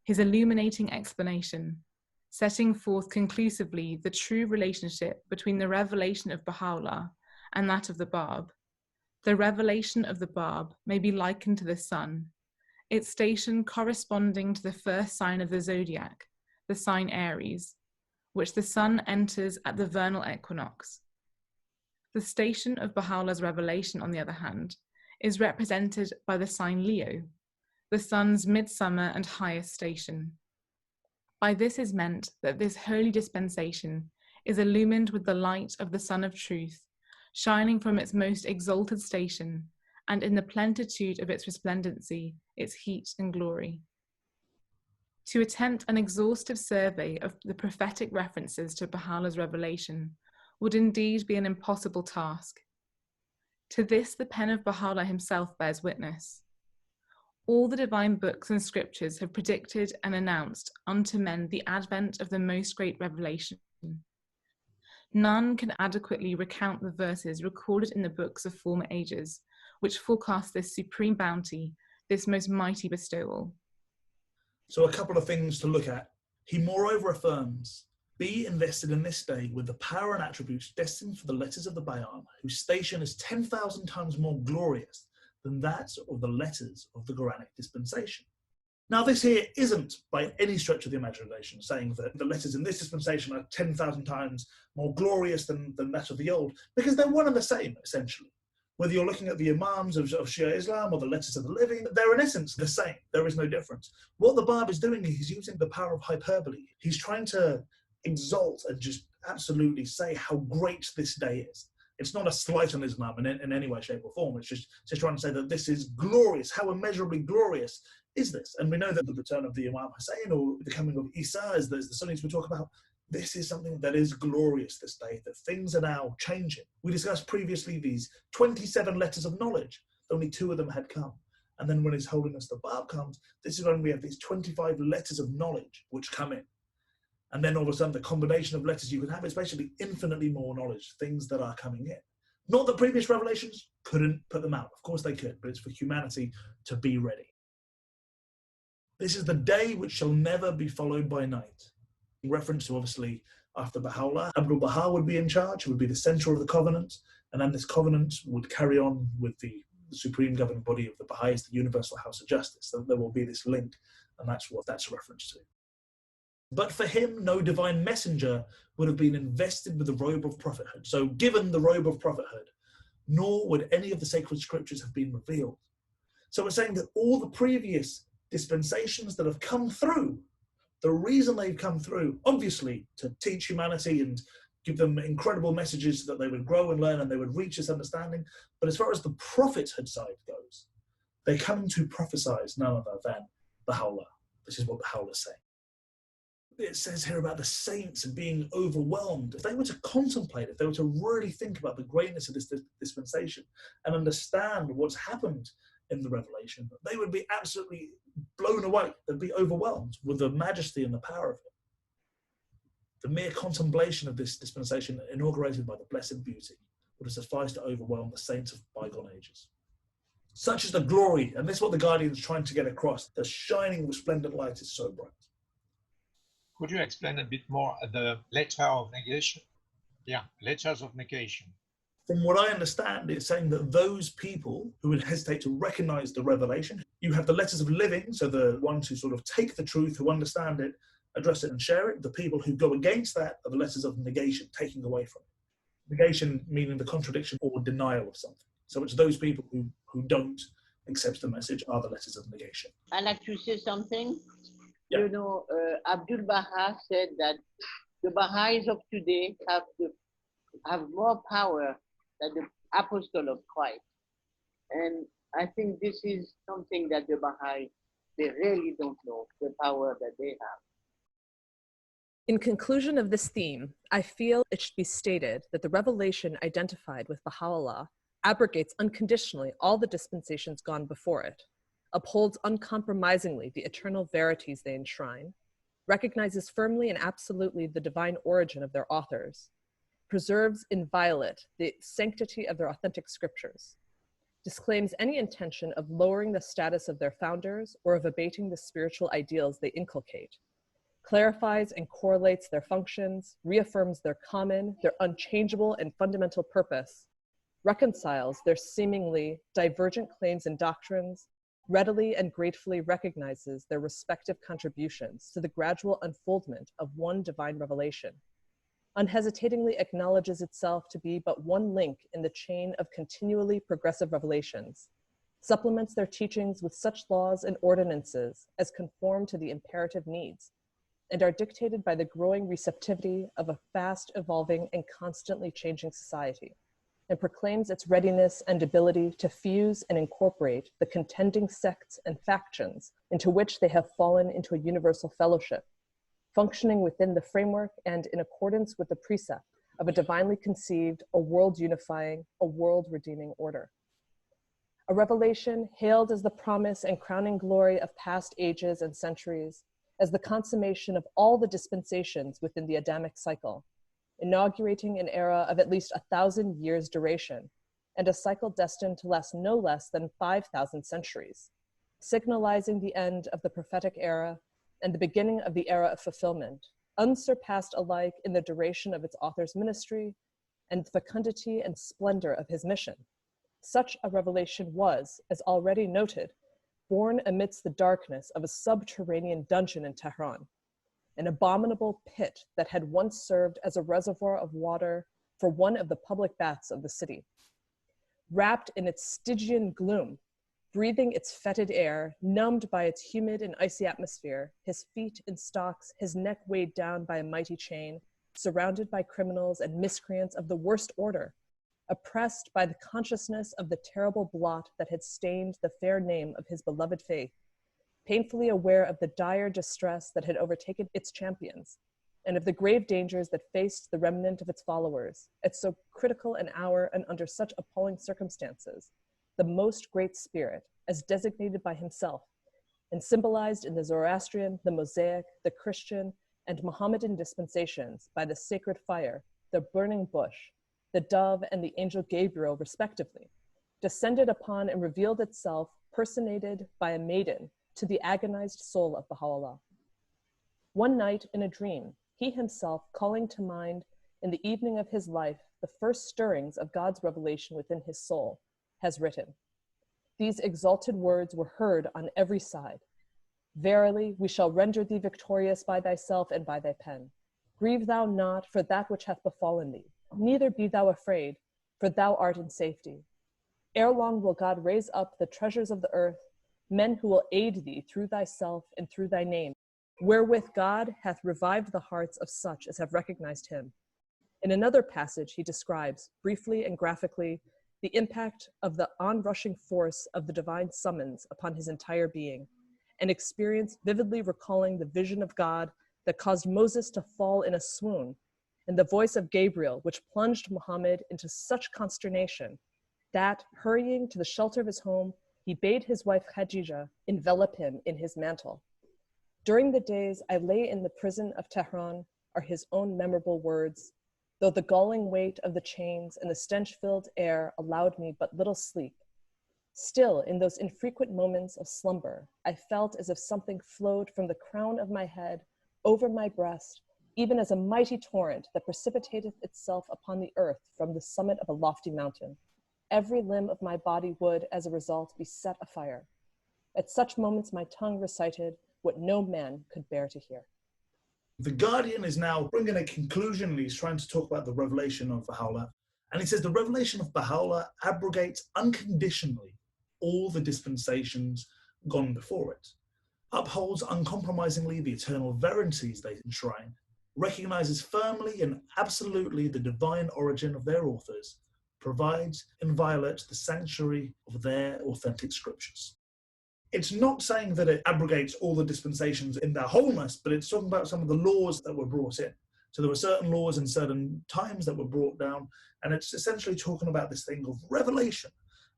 his illuminating explanation, setting forth conclusively the true relationship between the revelation of Baha'u'llah and that of the Bab. The revelation of the Bab may be likened to the sun, its station corresponding to the first sign of the zodiac, the sign Aries, which the sun enters at the vernal equinox. The station of Baha'u'llah's revelation, on the other hand, is represented by the sign Leo, the sun's midsummer and highest station. By this is meant that this holy dispensation is illumined with the light of the Sun of Truth, shining from its most exalted station, and in the plenitude of its resplendency, its heat and glory. To attempt an exhaustive survey of the prophetic references to Baha'u'llah's revelation would indeed be an impossible task. To this the pen of Baha'u'llah himself bears witness. All the divine books and scriptures have predicted and announced unto men the advent of the most great revelation. None can adequately recount the verses recorded in the books of former ages, which forecast this supreme bounty, this most mighty bestowal. So a couple of things to look at. He moreover affirms, be invested in this day with the power and attributes destined for the letters of the Bayan, whose station is 10,000 times more glorious than that of the letters of the Quranic dispensation. Now, this here isn't by any stretch of the imagination saying that the letters in this dispensation are 10,000 times more glorious than that of the old, because they're one and the same, essentially. Whether you're looking at the Imams of Shia Islam or the letters of the living, they're in essence the same. There is no difference. What the Bab is doing is he's using the power of hyperbole. He's trying to exalt and just absolutely say how great this day is. It's not a slight on Islam in any way, shape or form. It's just trying to say that this is glorious. How immeasurably glorious is this? And we know that the return of the Imam Hussein or the coming of Isa, as the Sunnis we talk about, this is something that is glorious this day, that things are now changing. We discussed previously these 27 letters of knowledge. Only 2 of them had come. And then when His Holiness the Bab comes, this is when we have these 25 letters of knowledge which come in. And then all of a sudden, the combination of letters you can have is basically infinitely more knowledge, things that are coming in. Not that previous revelations couldn't put them out. Of course they could, but it's for humanity to be ready. This is the day which shall never be followed by night. In reference to, obviously, after Baha'u'llah, Abdul Baha would be in charge, who would be the center of the covenant, and then this covenant would carry on with the supreme governing body of the Baha'is, the Universal House of Justice. So there will be this link, and that's what that's a reference to. But for him, no divine messenger would have been invested with the robe of prophethood. So given the robe of prophethood, nor would any of the sacred scriptures have been revealed. So we're saying that all the previous dispensations that have come through, the reason they've come through, obviously to teach humanity and give them incredible messages so that they would grow and learn and they would reach this understanding. But as far as the prophethood side goes, they come to prophesy none other than Baha'u'llah. This is what Baha'u'llah is saying. It says here about the saints being overwhelmed. If they were to contemplate, if they were to really think about the greatness of this dispensation and understand what's happened in the revelation, they would be absolutely blown away. They'd be overwhelmed with the majesty and the power of it. The mere contemplation of this dispensation inaugurated by the blessed beauty would have sufficed to overwhelm the saints of bygone ages. Such is the glory, and this is what the Guardian is trying to get across. The shining resplendent light is so bright. Could you explain a bit more the letter of negation? Yeah, letters of negation. From what I understand, it's saying that those people who would hesitate to recognize the revelation, you have the letters of living, so the ones who sort of take the truth, who understand it, address it and share it. The people who go against that are the letters of negation, taking away from it. Negation meaning the contradiction or denial of something. So it's those people who don't accept the message are the letters of negation. I'd like to say something. Yeah. You know, Abdul Baha said that the Baha'is of today have more power than the apostle of Christ. And I think this is something that the Baha'is, they really don't know, the power that they have. In conclusion of this theme, I feel it should be stated that the revelation identified with Baha'u'llah abrogates unconditionally all the dispensations gone before it, upholds uncompromisingly the eternal verities they enshrine, recognizes firmly and absolutely the divine origin of their authors, preserves inviolate the sanctity of their authentic scriptures, disclaims any intention of lowering the status of their founders or of abating the spiritual ideals they inculcate, clarifies and correlates their functions, reaffirms their common, their unchangeable and fundamental purpose, reconciles their seemingly divergent claims and doctrines, readily and gratefully recognizes their respective contributions to the gradual unfoldment of one divine revelation, unhesitatingly acknowledges itself to be but one link in the chain of continually progressive revelations, supplements their teachings with such laws and ordinances as conform to the imperative needs, and are dictated by the growing receptivity of a fast evolving and constantly changing society, and proclaims its readiness and ability to fuse and incorporate the contending sects and factions into which they have fallen into a universal fellowship, functioning within the framework and in accordance with the precept of a divinely conceived, a world unifying, a world redeeming order. A revelation hailed as the promise and crowning glory of past ages and centuries, as the consummation of all the dispensations within the Adamic cycle, inaugurating an era of at least 1,000 years duration, and a cycle destined to last no less than 5,000 centuries, signalizing the end of the prophetic era and the beginning of the era of fulfillment, unsurpassed alike in the duration of its author's ministry and the fecundity and splendor of his mission. Such a revelation was, as already noted, born amidst the darkness of a subterranean dungeon in Tehran, an abominable pit that had once served as a reservoir of water for one of the public baths of the city. Wrapped in its Stygian gloom, breathing its fetid air, numbed by its humid and icy atmosphere, his feet in stocks, his neck weighed down by a mighty chain, surrounded by criminals and miscreants of the worst order, oppressed by the consciousness of the terrible blot that had stained the fair name of his beloved faith, painfully aware of the dire distress that had overtaken its champions, and of the grave dangers that faced the remnant of its followers at so critical an hour and under such appalling circumstances, the most great spirit, as designated by himself, and symbolized in the Zoroastrian, the Mosaic, the Christian, and Mohammedan dispensations by the sacred fire, the burning bush, the dove, and the angel Gabriel, respectively, descended upon and revealed itself, personated by a maiden, to the agonized soul of Baha'u'llah. One night in a dream, he himself, calling to mind in the evening of his life the first stirrings of God's revelation within his soul, has written, these exalted words were heard on every side. Verily, we shall render thee victorious by thyself and by thy pen. Grieve thou not for that which hath befallen thee, neither be thou afraid, for thou art in safety. Ere long will God raise up the treasures of the earth, men who will aid thee through thyself and through thy name, wherewith God hath revived the hearts of such as have recognized him. In another passage, he describes, briefly and graphically, the impact of the onrushing force of the divine summons upon his entire being, an experience vividly recalling the vision of God that caused Moses to fall in a swoon, and the voice of Gabriel, which plunged Muhammad into such consternation that, hurrying to the shelter of his home, he bade his wife Khadijah envelop him in his mantle. During the days I lay in the prison of Tehran are his own memorable words, though the galling weight of the chains and the stench-filled air allowed me but little sleep. Still, in those infrequent moments of slumber, I felt as if something flowed from the crown of my head over my breast, even as a mighty torrent that precipitateth itself upon the earth from the summit of a lofty mountain. Every limb of my body would, as a result, be set afire. At such moments my tongue recited what no man could bear to hear. The Guardian is now bringing a conclusion, and he's trying to talk about the revelation of Baha'u'llah. And he says the revelation of Baha'u'llah abrogates unconditionally all the dispensations gone before it, upholds uncompromisingly the eternal verities they enshrine, recognizes firmly and absolutely the divine origin of their authors, provides inviolate the sanctuary of their authentic scriptures. It's not saying that it abrogates all the dispensations in their wholeness, but it's talking about some of the laws that were brought in. So there were certain laws in certain times that were brought down, and it's essentially talking about this thing of revelation.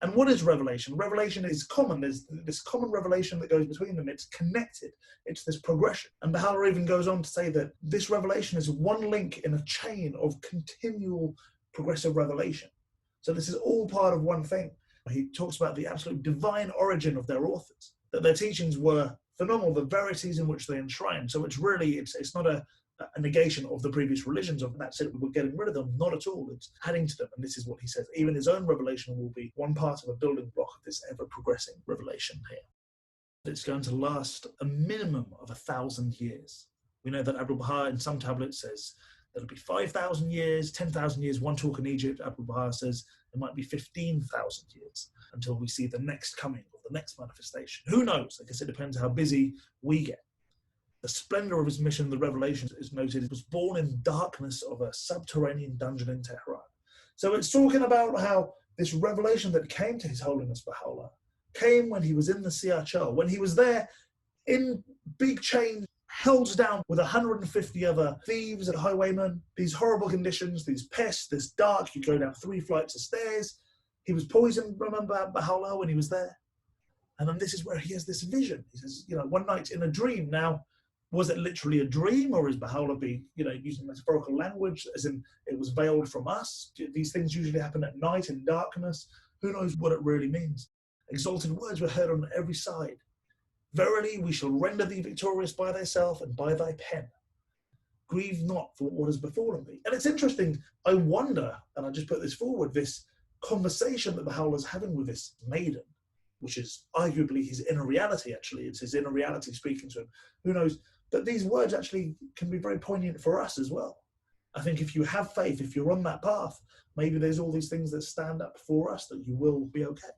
And what is revelation? Revelation is common. There's this common revelation that goes between them. It's connected. It's this progression. And Baha'u'llah even goes on to say that this revelation is one link in a chain of continual progressive revelation. So this is all part of one thing. He talks about the absolute divine origin of their authors, that their teachings were phenomenal, the verities in which they enshrine. So it's really, it's not a negation of the previous religions of that's it, we're getting rid of them. Not at all. It's adding to them. And this is what he says. Even his own revelation will be one part of a building block of this ever-progressing revelation here. It's going to last a minimum of 1,000 years. We know that Abdul-Baha in some tablets says that it'll be 5,000 years, 10,000 years. One talk in Egypt, Abdul-Baha says it might be 15,000 years until we see the next coming of the next manifestation. Who knows? I guess it depends how busy we get. The splendor of his mission, the revelation is noted, it was born in darkness of a subterranean dungeon in Tehran. So it's talking about how this revelation that came to His Holiness Baha'u'llah came when he was in the Siyar, when he was there in big chains, held down with 150 other thieves and highwaymen, these horrible conditions, these pests, this dark, you go down 3 flights of stairs. He was poisoned, remember, Baha'u'llah, when he was there? And then this is where he has this vision. He says, one night in a dream. Now, was it literally a dream, or is Baha'u'llah using metaphorical language, as in it was veiled from us? These things usually happen at night in darkness. Who knows what it really means? Exalted words were heard on every side. Verily, we shall render thee victorious by thyself and by thy pen. Grieve not for what has befallen thee. And it's interesting, I wonder, and I just put this forward, this conversation that Baha'u'llah is having with this maiden, which is arguably his inner reality, actually. It's his inner reality speaking to him. Who knows? But these words actually can be very poignant for us as well. I think if you have faith, if you're on that path, maybe there's all these things that stand up for us, that you will be okay.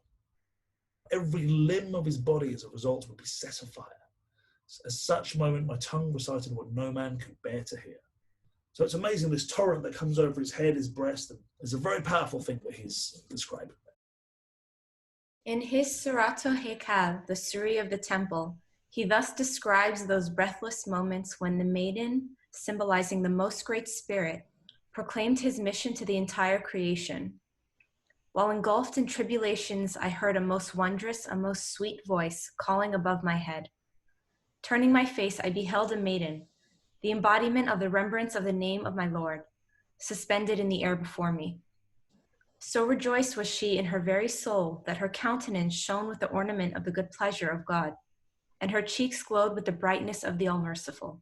Every limb of his body as a result will be set afire. At such moment, my tongue recited what no man could bear to hear. So it's amazing, this torrent that comes over his head, his breast, and is a very powerful thing that he's describing. In his Suratul Haikal, the Surah of the Temple, he thus describes those breathless moments when the maiden, symbolizing the most great spirit, proclaimed his mission to the entire creation. While engulfed in tribulations, I heard a most wondrous, a most sweet voice calling above my head. Turning my face, I beheld a maiden, the embodiment of the remembrance of the name of my Lord, suspended in the air before me. So rejoiced was she in her very soul that her countenance shone with the ornament of the good pleasure of God, and her cheeks glowed with the brightness of the All-Merciful.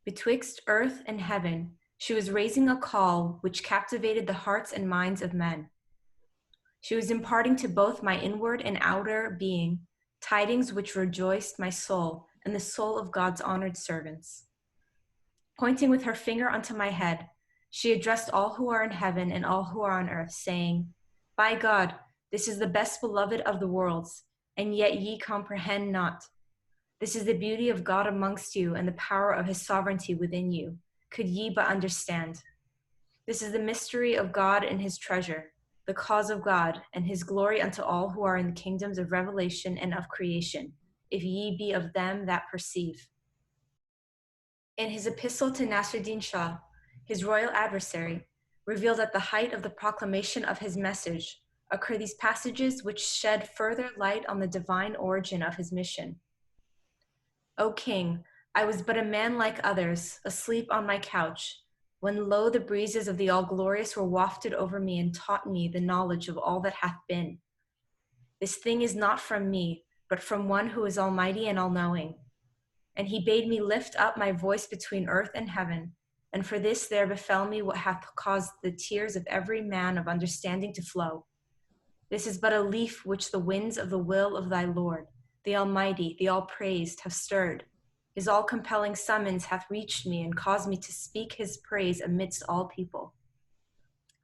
Betwixt earth and heaven, she was raising a call which captivated the hearts and minds of men. She was imparting to both my inward and outer being tidings which rejoiced my soul and the soul of God's honored servants. Pointing with her finger unto my head, she addressed all who are in heaven and all who are on earth, saying, By God, this is the best beloved of the worlds, and yet ye comprehend not. This is the beauty of God amongst you and the power of his sovereignty within you, could ye but understand. This is the mystery of God and his treasure, the cause of God, and his glory unto all who are in the kingdoms of revelation and of creation, if ye be of them that perceive. In his epistle to Nasruddin Shah, his royal adversary, revealed at the height of the proclamation of his message, occur these passages which shed further light on the divine origin of his mission. O king, I was but a man like others, asleep on my couch, when lo, the breezes of the All-Glorious were wafted over me and taught me the knowledge of all that hath been. This thing is not from me, but from one who is almighty and all-knowing. And he bade me lift up my voice between earth and heaven, and for this there befell me what hath caused the tears of every man of understanding to flow. This is but a leaf which the winds of the will of thy Lord, the Almighty, the All-Praised, have stirred. His all-compelling summons hath reached me and caused me to speak his praise amidst all people.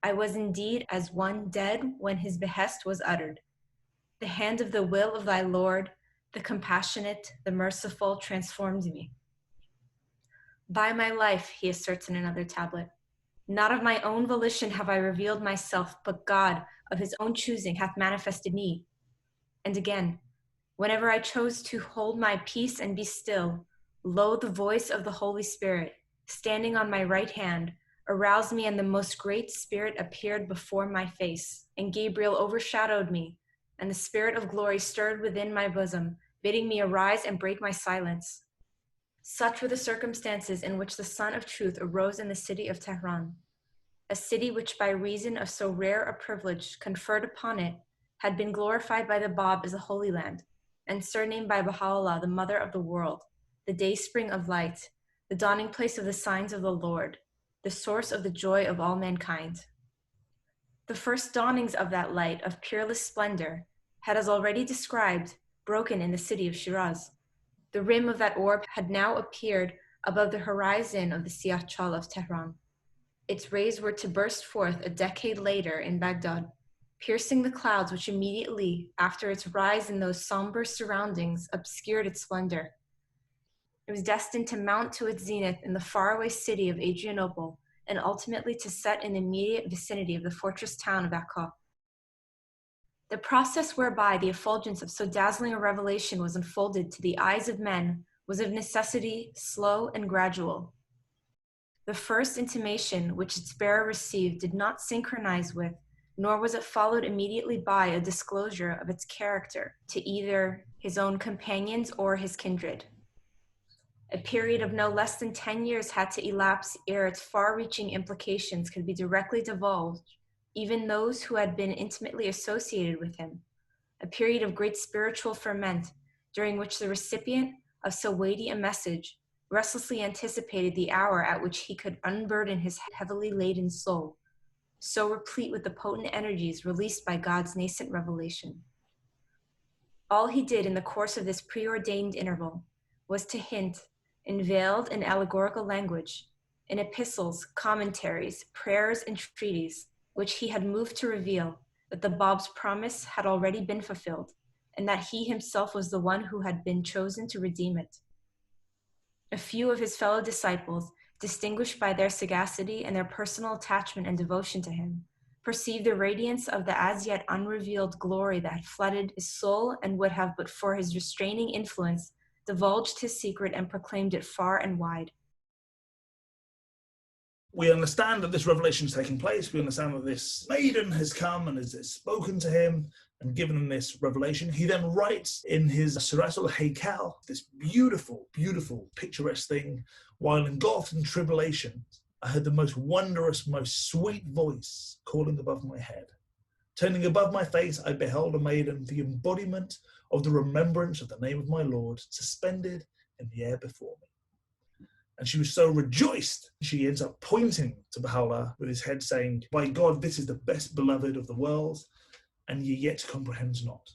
I was indeed as one dead when his behest was uttered. The hand of the will of thy Lord, the compassionate, the merciful, transformed me. By my life, he asserts in another tablet, not of my own volition have I revealed myself, but God, of his own choosing, hath manifested me. And again, whenever I chose to hold my peace and be still, lo, the voice of the Holy Spirit, standing on my right hand, aroused me, and the most great Spirit appeared before my face, and Gabriel overshadowed me, and the Spirit of glory stirred within my bosom, bidding me arise and break my silence. Such were the circumstances in which the Sun of Truth arose in the city of Tehran, a city which by reason of so rare a privilege conferred upon it had been glorified by the Bab as a holy land, and surnamed by Baha'u'llah the mother of the world, the dayspring of light, the dawning place of the signs of the Lord, the source of the joy of all mankind. The first dawnings of that light of peerless splendor had, as already described, broken in the city of Shiraz. The rim of that orb had now appeared above the horizon of the Siyah-Chal of Tehran. Its rays were to burst forth a decade later in Baghdad, piercing the clouds which immediately after its rise in those somber surroundings obscured its splendor. It was destined to mount to its zenith in the faraway city of Adrianople and ultimately to set in the immediate vicinity of the fortress town of Akka. The process whereby the effulgence of so dazzling a revelation was unfolded to the eyes of men was of necessity slow and gradual. The first intimation which its bearer received did not synchronize with, nor was it followed immediately by a disclosure of its character to either his own companions or his kindred. A period of no less than 10 years had to elapse ere its far-reaching implications could be directly divulged, even those who had been intimately associated with him. A period of great spiritual ferment, during which the recipient of so weighty a message restlessly anticipated the hour at which he could unburden his heavily laden soul, so replete with the potent energies released by God's nascent revelation. All he did in the course of this preordained interval was to hint, in veiled and allegorical language, in epistles, commentaries, prayers, and treaties, which he had moved to reveal that the Bab's promise had already been fulfilled, and that he himself was the one who had been chosen to redeem it. A few of his fellow disciples, distinguished by their sagacity and their personal attachment and devotion to him, perceived the radiance of the as yet unrevealed glory that had flooded his soul and would have, but for his restraining influence, divulged his secret and proclaimed it far and wide. We understand that this revelation is taking place. We understand that this maiden has come and has spoken to him and given him this revelation. He then writes in his Siratul Haykal, this beautiful, beautiful, picturesque thing, while engulfed in tribulation, I heard the most wondrous, most sweet voice calling above my head. Turning above my face, I beheld a maiden, the embodiment of the remembrance of the name of my Lord, suspended in the air before me. And she was so rejoiced, she ends up pointing to Baha'u'llah with his head saying, by God, this is the best beloved of the world, and ye yet comprehend not.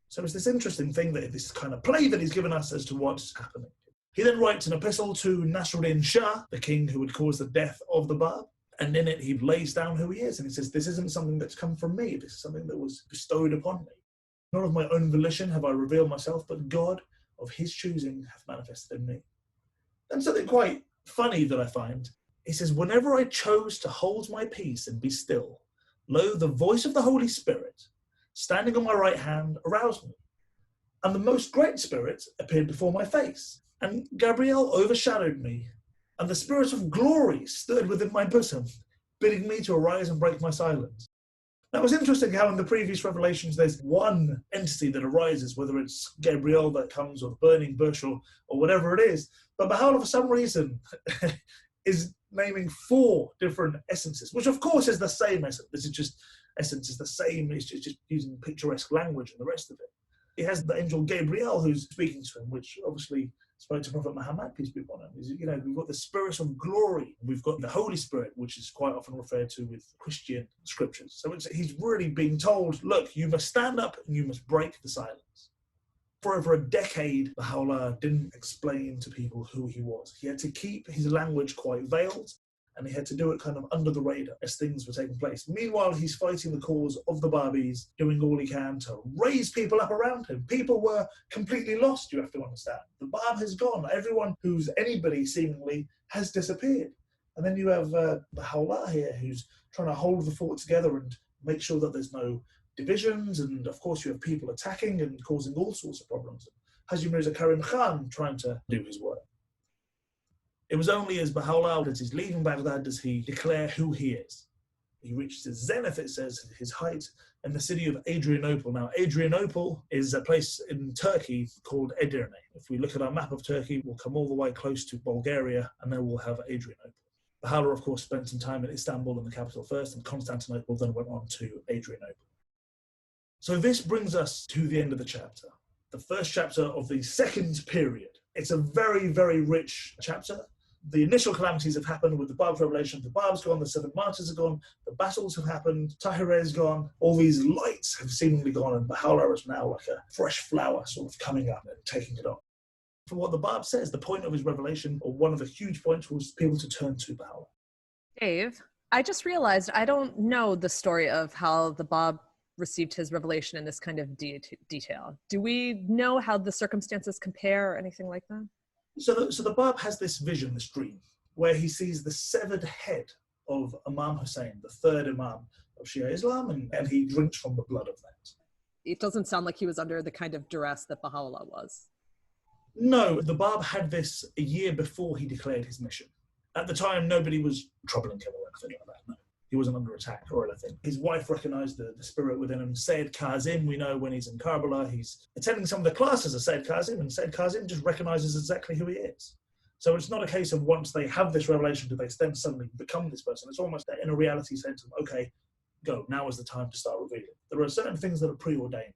So it's this interesting thing, that this kind of play that he's given us as to what's happening. He then writes an epistle to Nasruddin Shah, the king who would cause the death of the Bab, and in it he lays down who he is, and he says, this isn't something that's come from me, this is something that was bestowed upon me. Not of my own volition have I revealed myself, but God of his choosing hath manifested in me. And something quite funny that I find, he says, whenever I chose to hold my peace and be still, lo, the voice of the Holy Spirit, standing on my right hand, aroused me. And the most great spirit appeared before my face, and Gabriel overshadowed me, and the spirit of glory stirred within my bosom, bidding me to arise and break my silence. Now, it was interesting how in the previous revelations there's one entity that arises, whether it's Gabriel that comes, or the burning bush, or whatever it is. But Baha'u'llah, for some reason, is naming 4 different essences, which of course is the same essence. This is just essence is the same. It's just using picturesque language and the rest of it. He has the angel Gabriel who's speaking to him, which obviously spoke to Prophet Muhammad, peace be upon him. We've got the spirit of glory. We've got the Holy Spirit, which is quite often referred to with Christian scriptures. So he's really being told, look, you must stand up and you must break the silence. For over a decade, Baha'u'llah didn't explain to people who he was. He had to keep his language quite veiled, and he had to do it kind of under the radar as things were taking place. Meanwhile, he's fighting the cause of the Babis, doing all he can to raise people up around him. People were completely lost, you have to understand. The Bab has gone. Everyone who's anybody, seemingly, has disappeared. And then you have Baha'u'llah here, who's trying to hold the fort together and make sure that there's no divisions, and of course you have people attacking and causing all sorts of problems. Haji Mirza Karim Khan trying to do his work. It was only as Baha'u'llah, as he's leaving Baghdad, does he declare who he is. He reaches his zenith, it says, his height, in the city of Adrianople. Now, Adrianople is a place in Turkey called Edirne. If we look at our map of Turkey, we'll come all the way close to Bulgaria, and then we'll have Adrianople. Baha'u'llah, of course, spent some time in Istanbul, in the capital first, and Constantinople, then went on to Adrianople. So this brings us to the end of the chapter, the first chapter of the second period. It's a very, very rich chapter. The initial calamities have happened with the Bab's revelation. The Bab's gone, the 7 martyrs are gone, the battles have happened, Tahireh's gone, all these lights have seemingly gone, and Baha'u'llah is now like a fresh flower sort of coming up and taking it on. From what the Bab says, the point of his revelation, or one of the huge points, was people to turn to Baha'u'llah. Dave, I just realized I don't know the story of how the Bab received his revelation in this kind of detail. Do we know how the circumstances compare or anything like that? So the Bab has this vision, this dream, where he sees the severed head of Imam Hussein, the 3rd Imam of Shia Islam, and he drinks from the blood of that. It doesn't sound like he was under the kind of duress that Baha'u'llah was. No, the Bab had this a year before he declared his mission. At the time, nobody was troubling him or anything like that, no. He wasn't under attack or anything. His wife recognized the spirit within him. Sayyid Kazim, we know when he's in Karbala, he's attending some of the classes of Sayyid Kazim, and Sayyid Kazim just recognizes exactly who he is. So it's not a case of once they have this revelation, do they then suddenly become this person. It's almost in a reality sense of, okay, go, now is the time to start revealing. There are certain things that are preordained.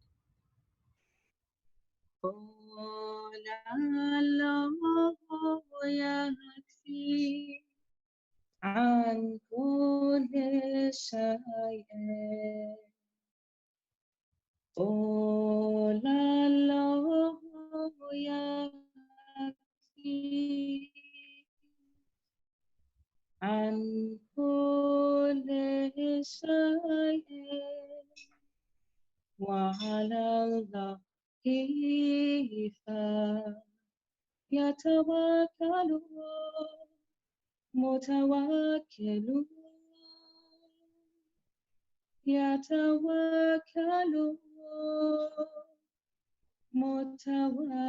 عن كل شيء قل الله يكفي عن كل شيء وعلى الله فليتوكل متوكلون يتوكلون متوكلون